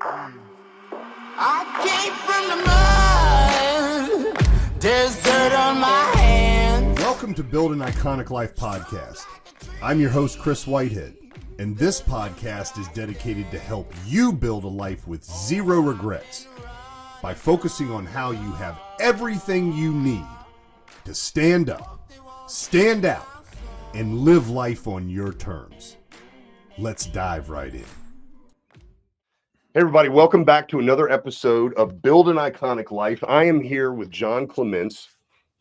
I came from the mud. There's dirt on my hands. Welcome to Build an Iconic Life podcast. I'm your host, Chris Whitehead, and this podcast is dedicated to help you build a life with zero regrets by focusing on how you have everything you need to stand up, stand out, and live life on your terms. Let's dive right in. Hey everybody, welcome back to another episode of Build an Iconic Life. I am here with Jon Clemence.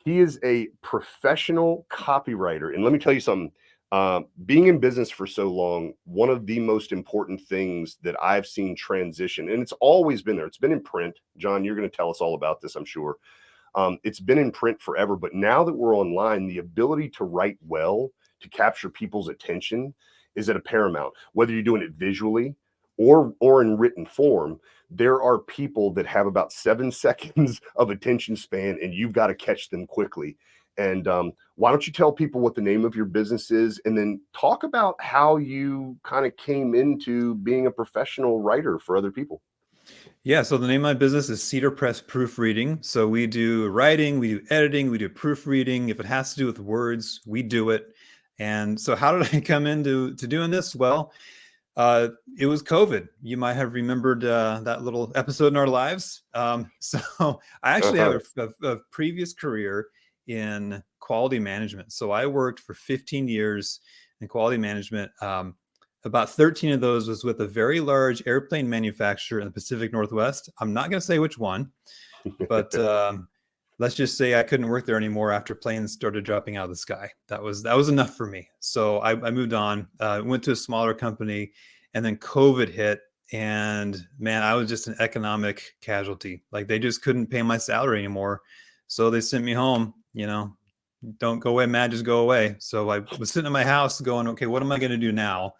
He is a professional copywriter. And let me tell you something, being in business for so long, one of the most important things that I've seen transition, and it's always been there. It's been in print. Jon, you're going to tell us all about this, I'm sure. It's been in print forever, but now that we're online, the ability to write well, to capture people's attention is at a paramount. Whether you're doing it visually or in written form, there are people that have about 7 seconds of attention span, and you've got to catch them quickly. And why don't you tell people what the name of your business is, and then talk about how you kind of came into being a professional writer for other people. Yeah, so the name of my business is Cedar Press Proofreading. So we do writing, we do editing, we do proofreading. If it has to do with words, we do it. And so how did I come into doing this? Well, it was COVID. You might have remembered that little episode in our lives. So I actually have a previous career in quality management. So I worked for 15 years in quality management. About 13 of those was with a very large airplane manufacturer in the Pacific Northwest. I'm not going to say which one, but let's just say I couldn't work there anymore after planes started dropping out of the sky. That was enough for me. So I moved on, went to a smaller company, and then COVID hit. And man, I was just an economic casualty. Like they just couldn't pay my salary anymore. So they sent me home, don't go away, Matt, just go away. So I was sitting in my house going, okay, what am I going to do now?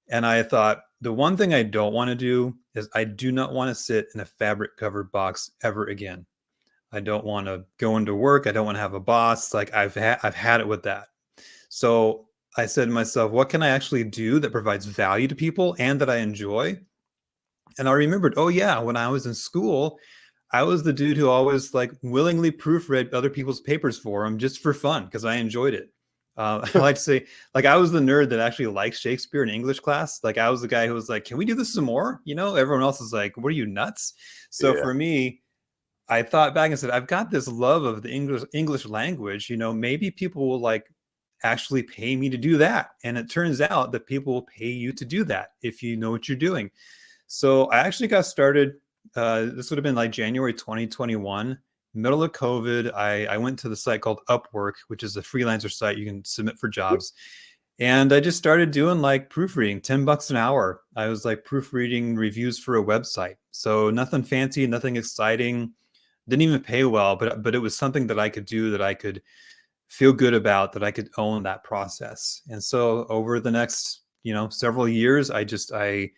And I thought, the one thing I don't want to do is I do not want to sit in a fabric covered box ever again. I don't want to go into work. I don't want to have a boss. Like I've had it with that. So I said to myself, what can I actually do that provides value to people and that I enjoy? And I remembered, oh yeah, when I was in school, I was the dude who always like willingly proofread other people's papers for them just for fun because I enjoyed it. I like to say, like, I was the nerd that actually liked Shakespeare in English class. Like I was the guy who was like, can we do this some more? Everyone else is like, what are you, nuts? So for me, I thought back and said, I've got this love of the English language, maybe people will like actually pay me to do that. And it turns out that people will pay you to do that if you know what you're doing. So I actually got started, this would have been like January 2021, middle of COVID. I went to the site called Upwork, which is a freelancer site you can submit for jobs. And I just started doing like proofreading, $10 an hour. I was like proofreading reviews for a website. So nothing fancy, nothing exciting, didn't even pay well, but it was something that I could do, that I could feel good about, that I could own that process. And so over the next, several years, I developed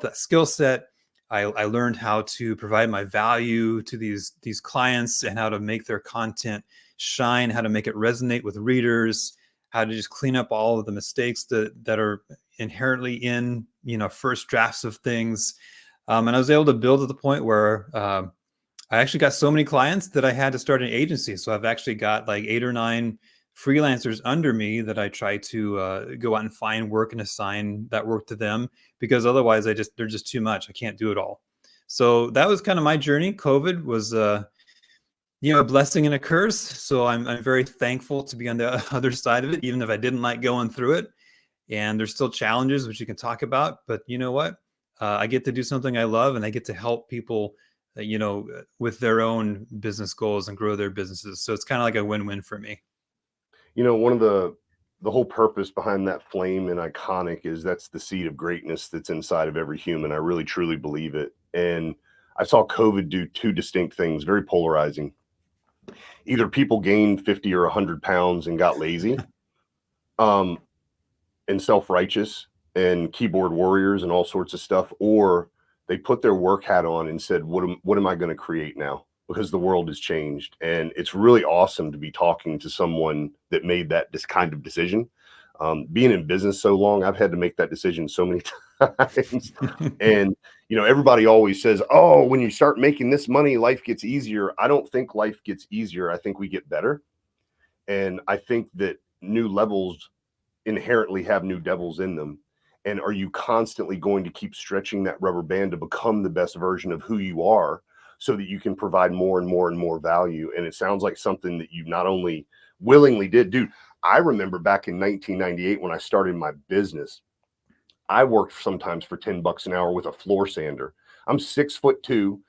that skill set. I learned how to provide my value to these clients and how to make their content shine, how to make it resonate with readers, how to just clean up all of the mistakes that are inherently in, first drafts of things. And I was able to build to the point where I actually got so many clients that I had to start an agency. So I've actually got like 8 or 9 freelancers under me that I try to go out and find work and assign that work to them, because otherwise they're just too much. I can't do it all. So that was kind of my journey. COVID was a blessing and a curse. So I'm very thankful to be on the other side of it, even if I didn't like going through it. And there's still challenges, which you can talk about. But you know what? I get to do something I love, and I get to help people, with their own business goals and grow their businesses. So it's kind of like a win-win for me. One of the whole purpose behind that flame and iconic is that's the seed of greatness that's inside of every human. I really, truly believe it. And I saw COVID do 2 distinct things, very polarizing. Either people gained 50 or 100 pounds and got lazy, and self-righteous and keyboard warriors and all sorts of stuff, or they put their work hat on and said, what am I going to create now? Because the world has changed. And it's really awesome to be talking to someone that made this kind of decision. Being in business so long, I've had to make that decision so many times. And, everybody always says, oh, when you start making this money, life gets easier. I don't think life gets easier. I think we get better. And I think that new levels inherently have new devils in them. And are you constantly going to keep stretching that rubber band to become the best version of who you are so that you can provide more and more and more value? And it sounds like something that you not only willingly did. Dude, I remember back in 1998 when I started my business, I worked sometimes for $10 an hour with a floor sander. I'm 6'2".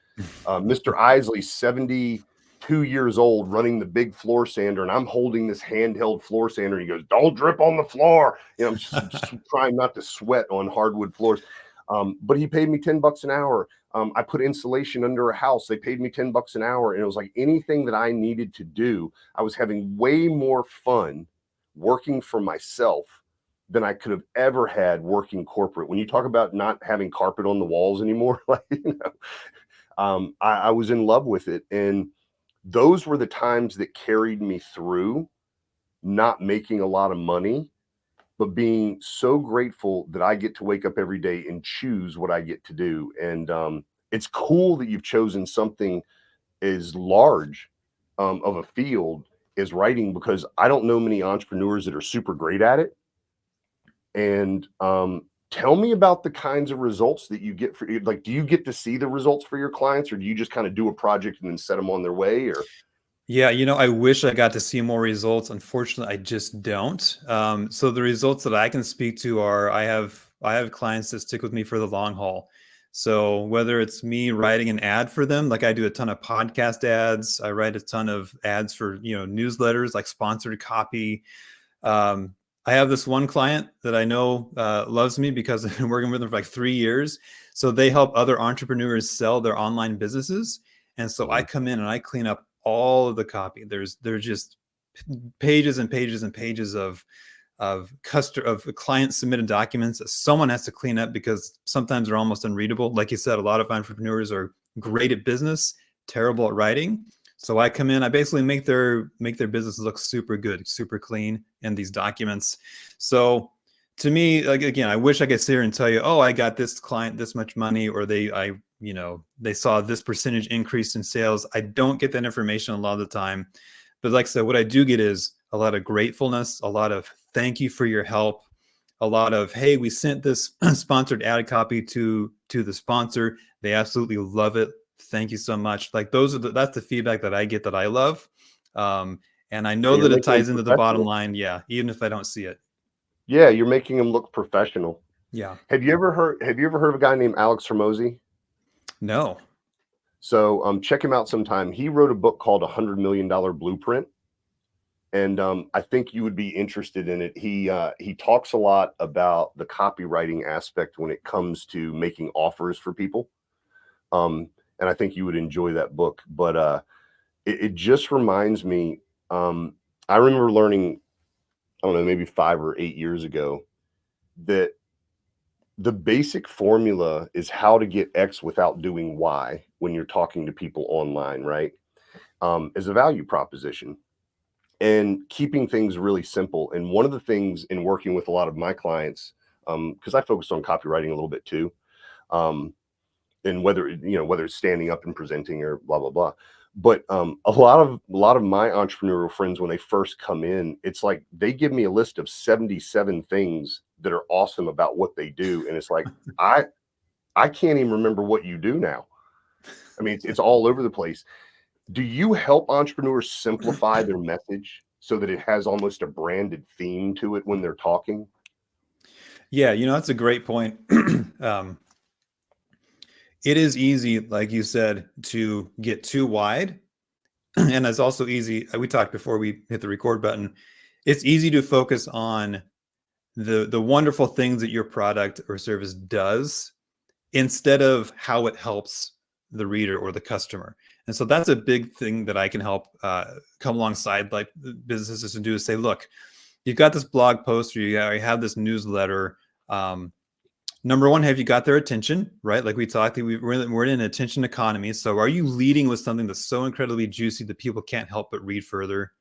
Mr. Isley's 72 years old running the big floor sander, and I'm holding this handheld floor sander. And he goes, "Don't drip on the floor." I'm just trying not to sweat on hardwood floors. But he paid me $10 an hour. I put insulation under a house. They paid me $10 an hour. And it was like anything that I needed to do, I was having way more fun working for myself than I could have ever had working corporate. When you talk about not having carpet on the walls anymore, I was in love with it. And those were the times that carried me through not making a lot of money, but being so grateful that I get to wake up every day and choose what I get to do. And it's cool that you've chosen something as large of a field as writing, because I don't know many entrepreneurs that are super great at it. And tell me about the kinds of results that you get do you get to see the results for your clients, or do you just kind of do a project and then set them on their way? Or Yeah, I wish I got to see more results. Unfortunately, I just don't. So the results that I can speak to are I have clients that stick with me for the long haul. So whether it's me writing an ad for them, like I do a ton of podcast ads, I write a ton of ads for, newsletters, like sponsored copy. I have this one client that I know loves me because I've been working with them for like 3 years. So they help other entrepreneurs sell their online businesses. And so I come in and I clean up all of the copy. There's just pages and pages and pages of client submitted documents that someone has to clean up because sometimes they're almost unreadable. Like you said, a lot of entrepreneurs are great at business, terrible at writing. So I come in, I basically make their business look super good, super clean in these documents. So to me, like, again, I wish I could sit here and tell you, oh, I got this client this much money, or they saw this percentage increase in sales. I don't get that information a lot of the time. But like I said, what I do get is a lot of gratefulness, a lot of thank you for your help, a lot of, hey, we sent this sponsored ad copy to the sponsor. They absolutely love it. Thank you so much. Like that's the feedback that I get that I love. And I know that it ties into the bottom line. Yeah. Even if I don't see it. Yeah. You're making them look professional. Yeah. Have you ever heard of a guy named Alex Hormozy? No. So check him out sometime. He wrote a book called $100 Million Blueprint. And I think you would be interested in it. He talks a lot about the copywriting aspect when it comes to making offers for people. And I think you would enjoy that book. But it just reminds me, I remember learning, I don't know, maybe 5 or 8 years ago, that the basic formula is how to get X without doing Y when you're talking to people online, right? As a value proposition. And keeping things really simple. And one of the things in working with a lot of my clients, because I focus on copywriting a little bit too, and whether it's standing up and presenting or blah blah blah. But a lot of my entrepreneurial friends, when they first come in, it's like they give me a list of 77 things that are awesome about what they do, and it's like I can't even remember what you do now. I mean, it's all over the place. Do you help entrepreneurs simplify their message so that it has almost a branded theme to it when they're talking? Yeah, that's a great point. It is easy, like you said, to get too wide. And it's also easy, we talked before we hit the record button, it's easy to focus on the wonderful things that your product or service does instead of how it helps the reader or the customer. And so that's a big thing that I can help come alongside like businesses to do, is say, look, you've got this blog post, or you have this newsletter. Number one, have you got their attention, right? Like we talked, we're in an attention economy. So are you leading with something that's so incredibly juicy that people can't help but read further?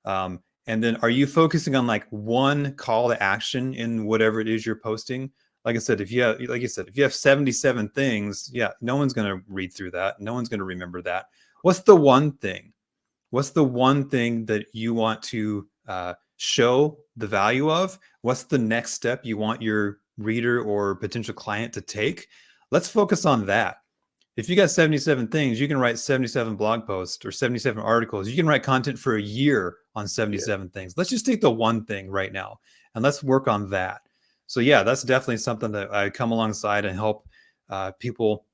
And then are you focusing on like one call to action in whatever it is you're posting? like I said, if you have, like you said, if you have 77 things, yeah, no one's going to read through that. No one's going to remember that. What's the one thing? What's the one thing that you want to show the value of? What's the next step you want your reader or potential client to take? Let's focus on that. If you got 77 things, you can write 77 blog posts or 77 articles. You can write content for a year on 77 things. Let's just take the one thing right now and let's work on that. So yeah, that's definitely something that I come alongside and help people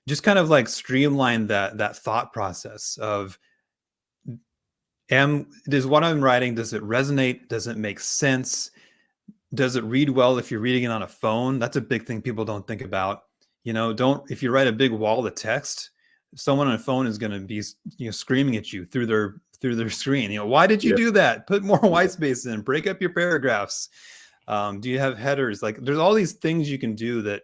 just kind of like streamline that thought process of, does what I'm writing, does it resonate? Does it make sense? Does it read well if you're reading it on a phone? That's a big thing people don't think about. You know, if you write a big wall of text, someone on a phone is going to be, screaming at you through their screen. You know, why did you do that? Put more white space in, break up your paragraphs. Do you have headers? Like there's all these things you can do that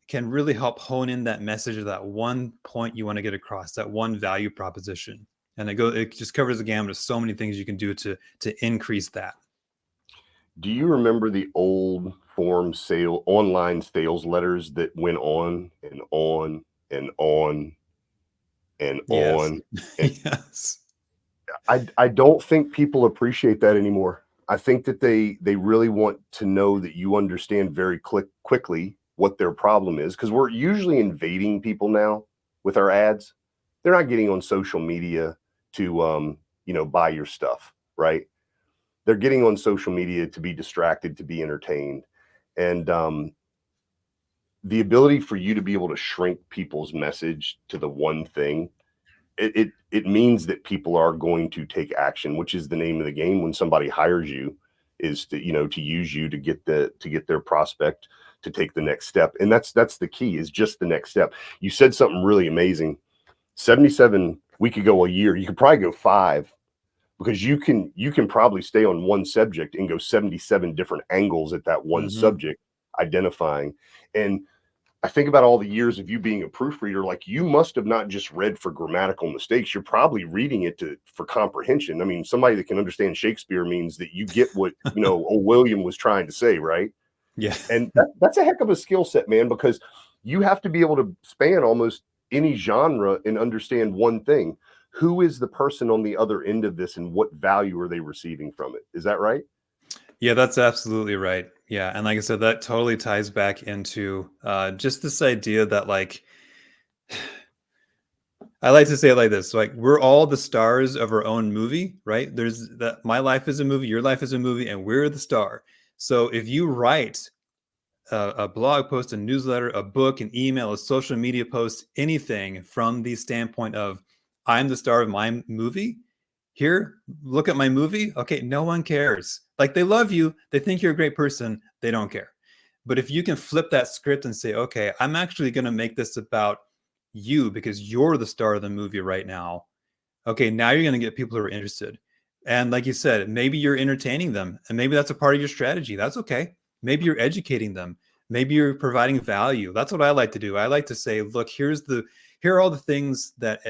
can really help hone in that message of that one point you want to get across, that one value proposition. And it just covers the gamut of so many things you can do to increase that. Do you remember the old online sales letters that went on and on and on and on? And Yes. I don't think people appreciate that anymore. I think that they really want to know that you understand very quickly what their problem is, because we're usually invading people now with our ads. They're not getting on social media to buy your stuff, right? They're getting on social media to be distracted, to be entertained. And the ability for you to be able to shrink people's message to the one thing, it means that people are going to take action, which is the name of the game when somebody hires you, is to use you to get their prospect to take the next step. And that's the key, is just the next step. You said something really amazing. 77, we could go a year. You could probably go 5, because you can probably stay on one subject and go 77 different angles at that one subject, identifying. And I think about all the years of you being a proofreader, like you must have not just read for grammatical mistakes. You're probably reading it for comprehension. I mean, somebody that can understand Shakespeare means that you get what, old William was trying to say, right? Yeah. And that's a heck of a skill set, man, because you have to be able to span almost any genre and understand one thing. Who is the person on the other end of this and what value are they receiving from it? Is that right? Yeah, that's absolutely right. Yeah. And like I said, that totally ties back into just this idea that, like, I like to say it like this, like we're all the stars of our own movie, right? There's that my life is a movie, your life is a movie, and we're the star. So if you write a blog post, a newsletter, a book, an email, a social media post, anything from the standpoint of I'm the star of my movie. Here, look at my movie. Okay, no one cares. Like they love you. They think you're a great person. They don't care. But if you can flip that script and say, okay, I'm actually going to make this about you because you're the star of the movie right now. Okay, now you're going to get people who are interested. And like you said, maybe you're entertaining them and maybe that's a part of your strategy. That's okay. Maybe you're educating them. Maybe you're providing value. That's what I like to do. I like to say, look, here are all the things that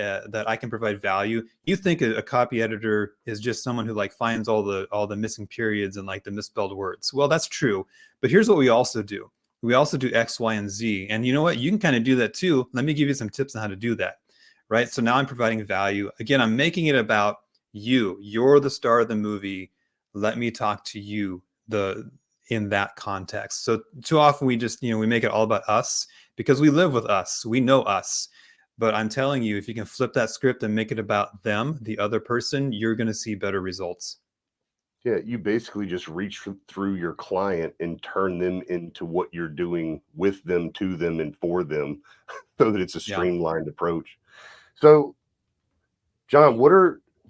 I can provide value. You think a copy editor is just someone who like finds all the missing periods and like the misspelled words. Well, that's true. But here's what we also do. We also do X, Y, and Z. And you know what? You can kind of do that too. Let me give you some tips on how to do that. Right. So now I'm providing value. Again, I'm making it about you. You're the star of the movie. Let me talk to you in that context. So too often we just, we make it all about us because we live with us. We know us. But I'm telling you, if you can flip that script and make it about them, the other person, you're going to see better results. Yeah, you basically just reach through your client and turn them into what you're doing with them, to them, and for them, so that it's a streamlined approach. So, Jon,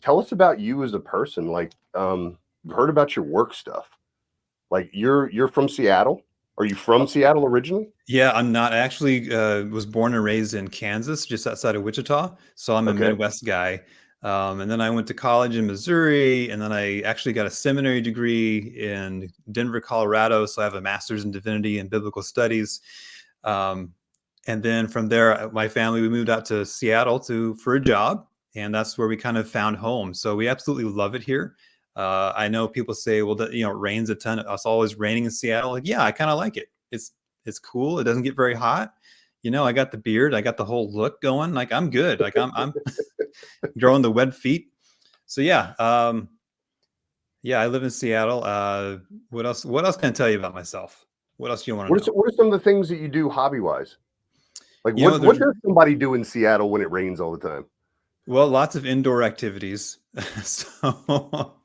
tell us about you as a person. Like, heard about your work stuff. Like, you're from Seattle. Are you from Seattle originally? Yeah, I'm not. I actually was born and raised in Kansas, just outside of Wichita. So I'm a Midwest guy. And then I went to college in Missouri, and then I actually got a seminary degree in Denver, Colorado. So I have a master's in divinity and biblical studies. And then from there, my family, we moved out to Seattle for a job, and that's where we kind of found home. So we absolutely love it here. I know people say, well, it rains a ton. It's always raining in Seattle. Like, yeah, I kind of like it. It's It's cool. It doesn't get very hot. You know, I got the beard. I got the whole look going. Like I'm good. Like I'm growing the web feet. So yeah. Yeah, I live in Seattle. What else? What else can I tell you about myself? What else do you want to know? What are some of the things that you do hobby wise? Like You know, what there's does somebody do in Seattle when it rains all the time? well, lots of indoor activities. So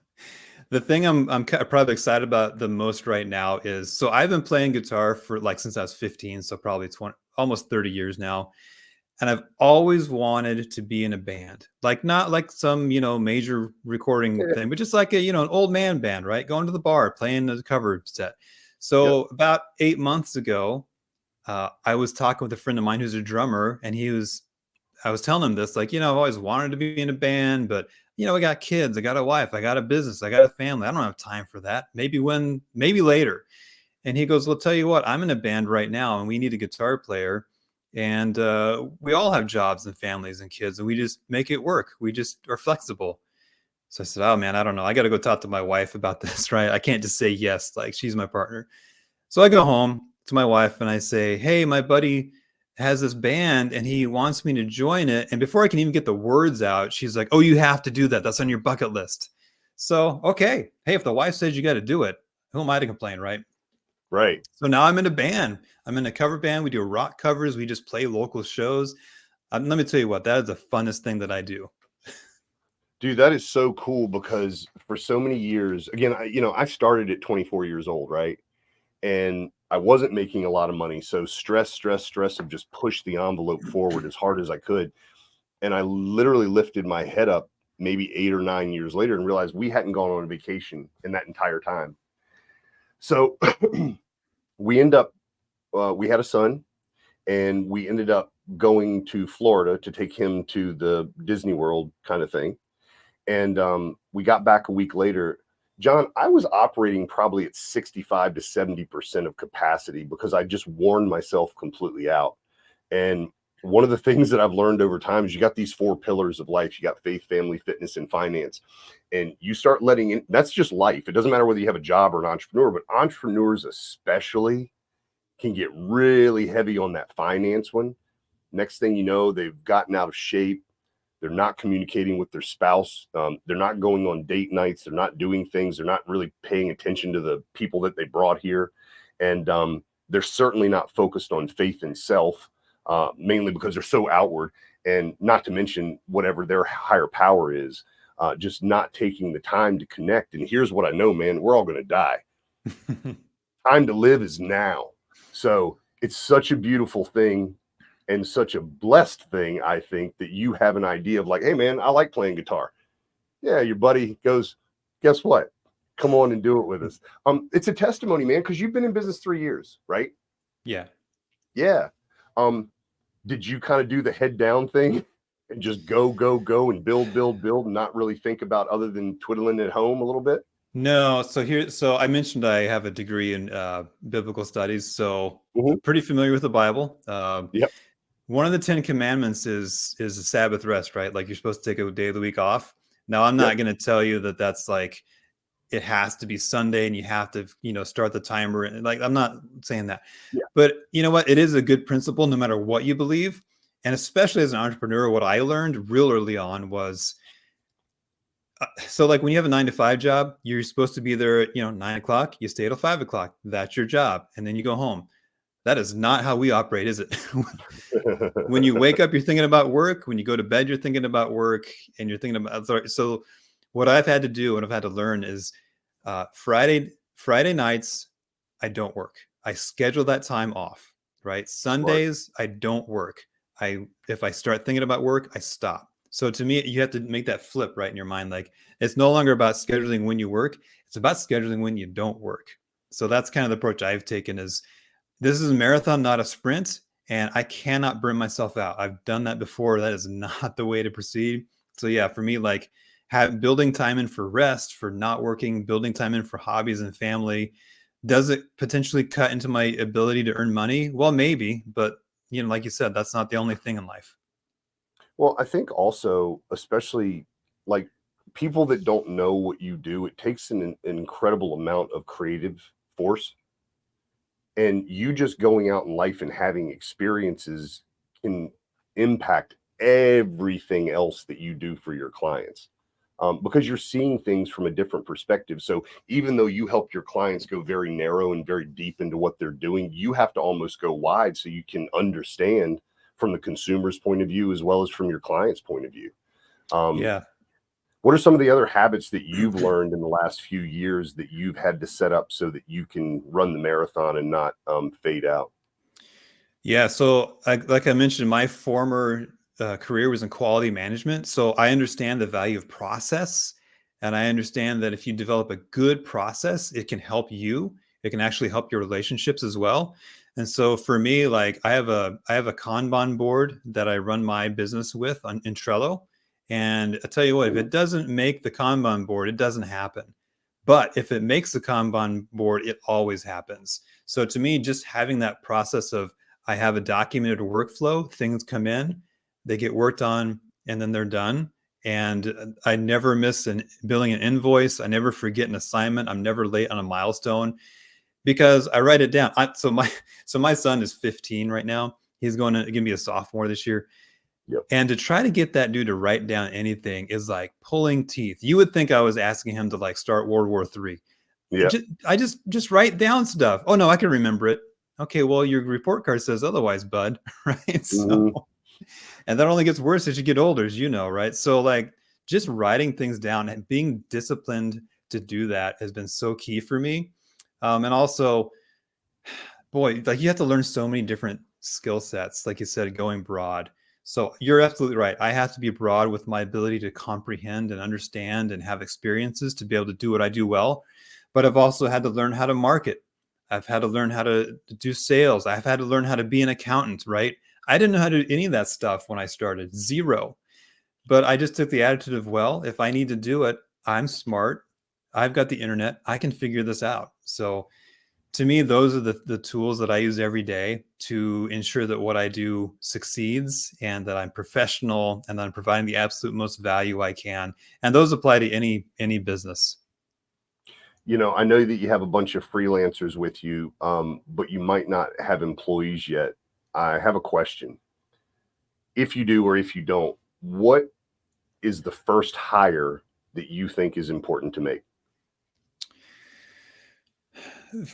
the thing I'm probably excited about the most right now is so I've been playing guitar for like since I was 15, so probably 20, almost 30 years now. And I've always wanted to be in a band, like not like some, you know, major recording Yeah. thing, but just like a, you know, an old man band, right? Going to the bar, playing the cover set. Yep. So about 8 months ago, I was talking with a friend of mine who's a drummer, and I was telling him this, like, you know, I've always wanted to be in a band, but you know, I got kids, I got a wife, I got a business, I got a family. I don't have time for that. Maybe later. And he goes, well, tell you what, I'm in a band right now and we need a guitar player. And we all have jobs and families and kids, and we just make it work. We just are flexible. So I said, oh man, I don't know. I got to go talk to my wife about this, right? I can't just say yes, like she's my partner. So I go home to my wife and I say, hey, my buddy has this band and he wants me to join it. And before I can even get the words out, she's like, oh, you have to do that. That's on your bucket list. So, okay. Hey, if the wife says you got to do it, who am I to complain, right? Right. So now I'm in a band. I'm in a cover band. We do rock covers. We just play local shows. Let me tell you what, that is the funnest thing that I do. Dude, that is so cool because for so many years, again, I started at 24 years old, right? And I wasn't making a lot of money. So stress have just pushed the envelope forward as hard as I could. And I literally lifted my head up maybe 8 or 9 years later and realized we hadn't gone on a vacation in that entire time. So we had a son, and we ended up going to Florida to take him to the Disney World kind of thing. And we got back a week later. John, I was operating probably at 65 to 70% of capacity because I just worn myself completely out. And one of the things that I've learned over time is you got these 4 pillars of life. You got faith, family, fitness, and finance. And you start letting in, that's just life. It doesn't matter whether you have a job or an entrepreneur, but entrepreneurs especially can get really heavy on that finance one. Next thing you know, they've gotten out of shape. They're not communicating with their spouse. They're not going on date nights. They're not doing things. They're not really paying attention to the people that they brought here. And they're certainly not focused on faith and self, mainly because they're so outward. And not to mention whatever their higher power is, just not taking the time to connect. And here's what I know, man, we're all going to die. Time to live is now. So it's such a beautiful thing. And such a blessed thing, I think, that you have an idea of like, hey, man, I like playing guitar. Yeah, your buddy goes, guess what? Come on and do it with us. It's a testimony, man, because you've been in business 3 years, right? Yeah. Yeah. Did you kind of do the head down thing and just go and build and not really think about other than twiddling at home a little bit? No, so I mentioned I have a degree in biblical studies, so Mhm. pretty familiar with the Bible. Yep. One of the 10 commandments is a Sabbath rest, right? Like you're supposed to take a day of the week off. Now, I'm not Yep. going to tell you that that's like it has to be Sunday and you have to, you know, start the timer. And like, I'm not saying that, Yeah. but you know what? It is a good principle no matter what you believe. And especially as an entrepreneur, what I learned real early on was, so like when you have a 9 to 5 job, you're supposed to be there at, 9 o'clock, you stay till 5 o'clock. That's your job. And then you go home. That is not how we operate, is it? When you wake up, you're thinking about work. When you go to bed, you're thinking about work, and you're thinking about. So, what I've had to do and I've had to learn is Friday nights, I don't work. I schedule that time off. Right, Smart. Sundays, I don't work. If I start thinking about work, I stop. So to me, you have to make that flip right in your mind. Like it's no longer about scheduling when you work; it's about scheduling when you don't work. So that's kind of the approach I've taken. Is this is a marathon, not a sprint, and I cannot burn myself out. I've done that before. That is not the way to proceed. So yeah, for me, like building time in for rest, for not working, building time in for hobbies and family. Does it potentially cut into my ability to earn money? Well, maybe, but like you said, that's not the only thing in life. Well, I think also, especially like people that don't know what you do, it takes an incredible amount of creative force. And you just going out in life and having experiences can impact everything else that you do for your clients, because you're seeing things from a different perspective. So even though you help your clients go very narrow and very deep into what they're doing, you have to almost go wide so you can understand from the consumer's point of view as well as from your client's point of view. Yeah. What are some of the other habits that you've learned in the last few years that you've had to set up so that you can run the marathon and not fade out? Yeah. So, like I mentioned, my former career was in quality management. So I understand the value of process. And I understand that if you develop a good process, it can help you. It can actually help your relationships as well. And so for me, like I have a Kanban board that I run my business with in Trello. And I tell you what, if it doesn't make the Kanban board, it doesn't happen. But if it makes the Kanban board, it always happens. So to me, just having that process of I have a documented workflow, things come in, they get worked on, and then they're done. And I never miss billing an invoice. I never forget an assignment. I'm never late on a milestone because I write it down. So my son is 15 right now. He's going to be a sophomore this year. Yep. And to try to get that dude to write down anything is like pulling teeth. You would think I was asking him to like start World War III. Yeah. I just write down stuff. Oh no, I can remember it. Okay, well, your report card says otherwise, bud. Right. So, and that only gets worse as you get older, as you know, right? So like just writing things down and being disciplined to do that has been so key for me. And also, boy, like you have to learn so many different skill sets, like you said, going broad. So you're absolutely right. I have to be broad with my ability to comprehend and understand and have experiences to be able to do what I do well. But I've also had to learn how to market. I've had to learn how to do sales. I've had to learn how to be an accountant, right? I didn't know how to do any of that stuff when I started, zero. But I just took the attitude of, well, if I need to do it, I'm smart. I've got the internet. I can figure this out. So to me, those are the tools that I use every day to ensure that what I do succeeds and that I'm professional and that I'm providing the absolute most value I can. And those apply to any business. You know, I know that you have a bunch of freelancers with you, but you might not have employees yet. I have a question. If you do or if you don't, what is the first hire that you think is important to make?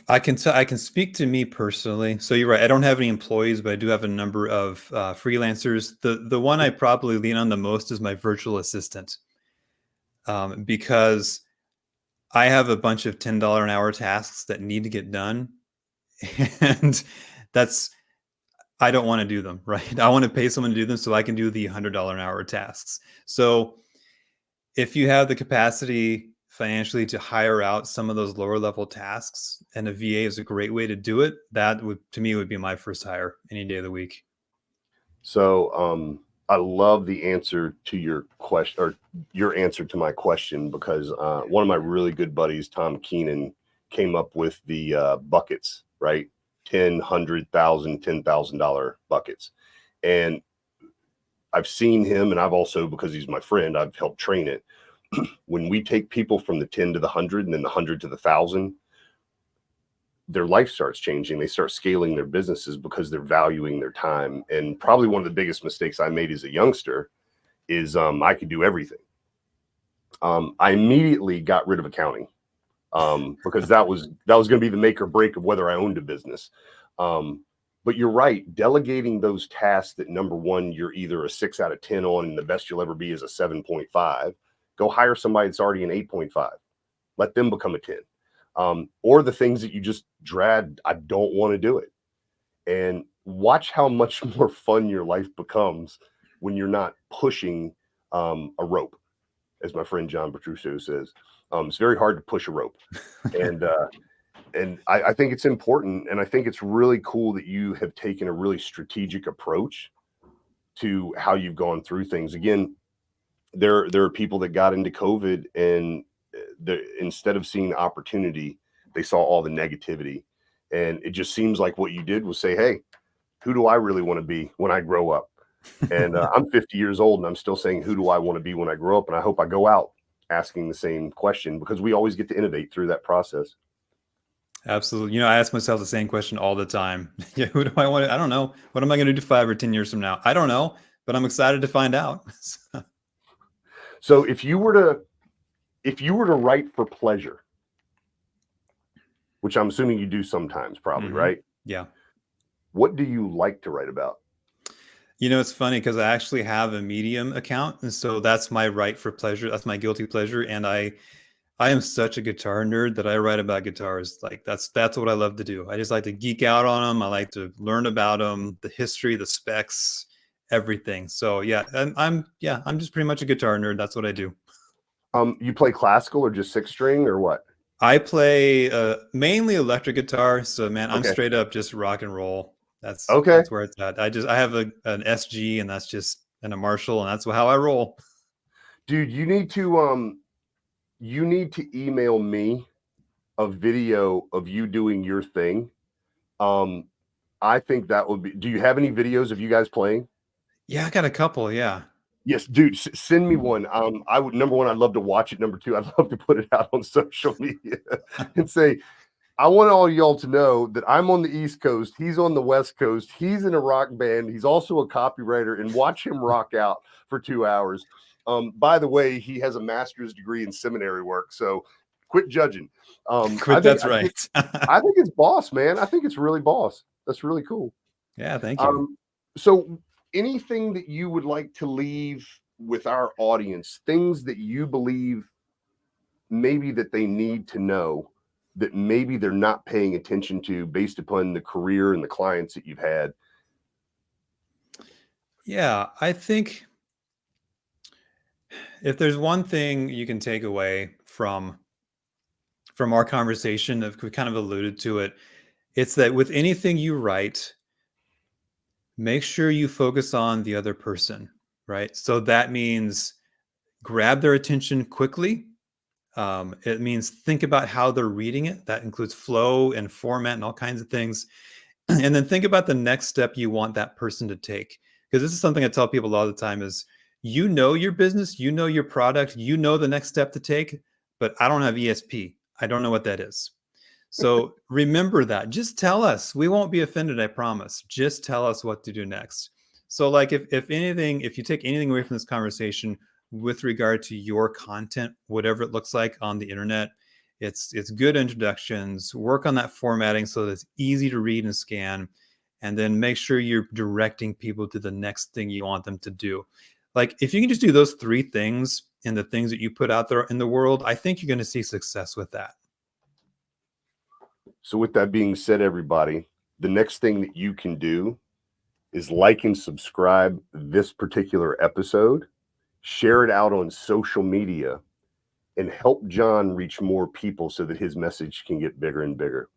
I can speak to me personally. So you're right. I don't have any employees, but I do have a number of freelancers. The one I probably lean on the most is my virtual assistant, because I have a bunch of $10 an hour tasks that need to get done, and I don't want to do them, right? I want to pay someone to do them so I can do the $100 an hour tasks. So if you have the capacity financially to hire out some of those lower level tasks, and a VA is a great way to do it, that would, to me, would be my first hire any day of the week. So I love the answer to your question, or your answer to my question, because one of my really good buddies, Tom Keenan, came up with the buckets, right? 10, $100,000, $10,000 buckets. And I've seen him, and I've also, because he's my friend, I've helped train it. When we take people from the 10 to the 100 and then the 100 to the 1,000, their life starts changing. They start scaling their businesses because they're valuing their time. And probably one of the biggest mistakes I made as a youngster is I could do everything. I immediately got rid of accounting because that was going to be the make or break of whether I owned a business. But you're right, delegating those tasks that, number one, you're either a 6 out of 10 on, and the best you'll ever be is a 7.5. Go hire somebody that's already an 8.5. Let them become a 10. Or the things that you just dread, I don't want to do it. And watch how much more fun your life becomes when you're not pushing a rope, as my friend John Petruccio says. It's very hard to push a rope. And I think it's important, and I think it's really cool that you have taken a really strategic approach to how you've gone through things. Again, there are people that got into COVID, and instead of seeing opportunity, they saw all the negativity. And it just seems like what you did was say, hey, who do I really want to be when I grow up? And I'm 50 years old, and I'm still saying, who do I want to be when I grow up? And I hope I go out asking the same question, because we always get to innovate through that process. Absolutely. You know, I ask myself the same question all the time. Yeah, who do I want to? I don't know. What am I going to do 5 or 10 years from now? I don't know, but I'm excited to find out. So if you were to write for pleasure, which I'm assuming you do sometimes, probably, right? Yeah. What do you like to write about? You know, it's funny because I actually have a Medium account, and so that's my write for pleasure. That's my guilty pleasure, and I am such a guitar nerd that I write about guitars. Like that's what I love to do. I just like to geek out on them. I like to learn about them, the history, the specs, everything. So yeah, I'm just pretty much a guitar nerd. That's what I do. You play classical or just 6-string or what? I play mainly electric guitar. So man, I'm Okay. straight up just rock and roll. That's Okay. where it's at. I have an SG and that's just and a Marshall and that's how I roll. Dude, you need to email me a video of you doing your thing. I think that would be. Do you have any videos of you guys playing? Yeah, I got a couple. Yeah. Yes, dude, send me one. I would, number one, I'd love to watch it. Number two, I'd love to put it out on social media and say, I want all y'all to know that I'm on the East Coast. He's on the West Coast. He's in a rock band. He's also a copywriter, and watch him rock out for 2 hours. By the way, he has a master's degree in seminary work, so quit judging. That's right. I think it's boss, man. I think it's really boss. That's really cool. Yeah, thank you. So anything that you would like to leave with our audience, things that you believe maybe that they need to know that maybe they're not paying attention to based upon the career and the clients that you've had? Yeah, I think if there's one thing you can take away from our conversation, we kind of alluded to it, it's that with anything you write, make sure you focus on the other person, right? So that means grab their attention quickly. It means think about how they're reading it. That includes flow and format and all kinds of things. And then think about the next step you want that person to take. Because this is something I tell people all the time is, you know your business, you know your product, you know the next step to take, but I don't have ESP. I don't know what that is. So remember that. Just tell us. We won't be offended, I promise. Just tell us what to do next. So like if anything, if you take anything away from this conversation with regard to your content, whatever it looks like on the internet, it's good introductions, work on that formatting so that it's easy to read and scan, and then make sure you're directing people to the next thing you want them to do. Like if you can just do those 3 things in the things that you put out there in the world, I think you're going to see success with that. So with that being said, everybody, the next thing that you can do is like and subscribe this particular episode, share it out on social media, and help Jon reach more people so that his message can get bigger and bigger.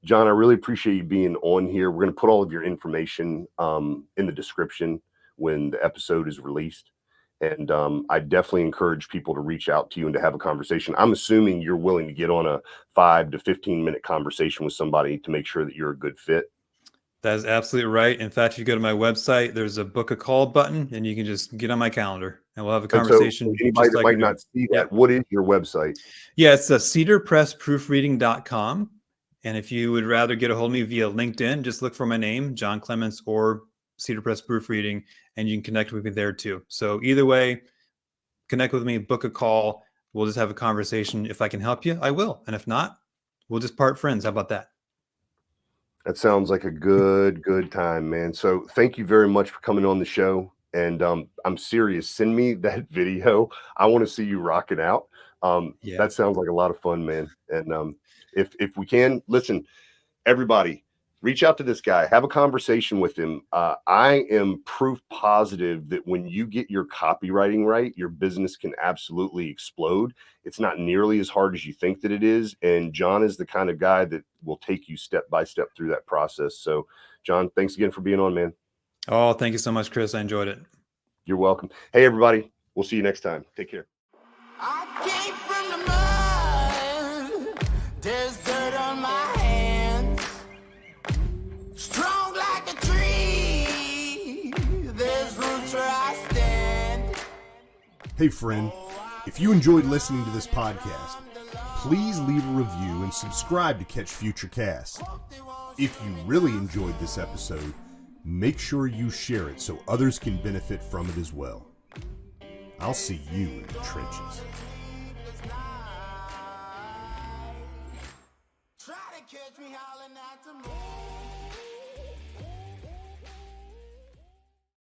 Jon, I really appreciate you being on here. We're going to put all of your information in the description when the episode is released. And I definitely encourage people to reach out to you and to have a conversation. I'm assuming you're willing to get on a 5 to 15-minute conversation with somebody to make sure that you're a good fit. That is absolutely right. In fact, if you go to my website, there's a book a call button, and you can just get on my calendar, and we'll have a conversation. So anybody that might not see that, what is your website? Yeah, it's cedarpressproofreading.com. And if you would rather get a hold of me via LinkedIn, just look for my name, Jon Clemence, or Cedar Press Proofreading, and you can connect with me there too. So either way, connect with me, book a call. We'll just have a conversation. If I can help you, I will. And if not, we'll just part friends. How about that? That sounds like a good time, man. So thank you very much for coming on the show. And I'm serious. Send me that video. I want to see you rocking out. That sounds like a lot of fun, man. And if we can, listen, everybody, reach out to this guy, have a conversation with him. I am proof positive that when you get your copywriting right, your business can absolutely explode. It's not nearly as hard as you think that it is. And Jon is the kind of guy that will take you step by step through that process. So Jon, thanks again for being on, man. Oh, thank you so much, Chris. I enjoyed it. You're welcome. Hey, everybody, we'll see you next time. Take care. I came from the mud. There's dirt on my hands. Strong like a tree. There's roots where I stand. Hey, friend, if you enjoyed listening to this podcast, Please leave a review and subscribe to catch future casts. If you really enjoyed this episode, make sure you share it so others can benefit from it as well. I'll see you in the trenches. Try to catch me howling at the moon.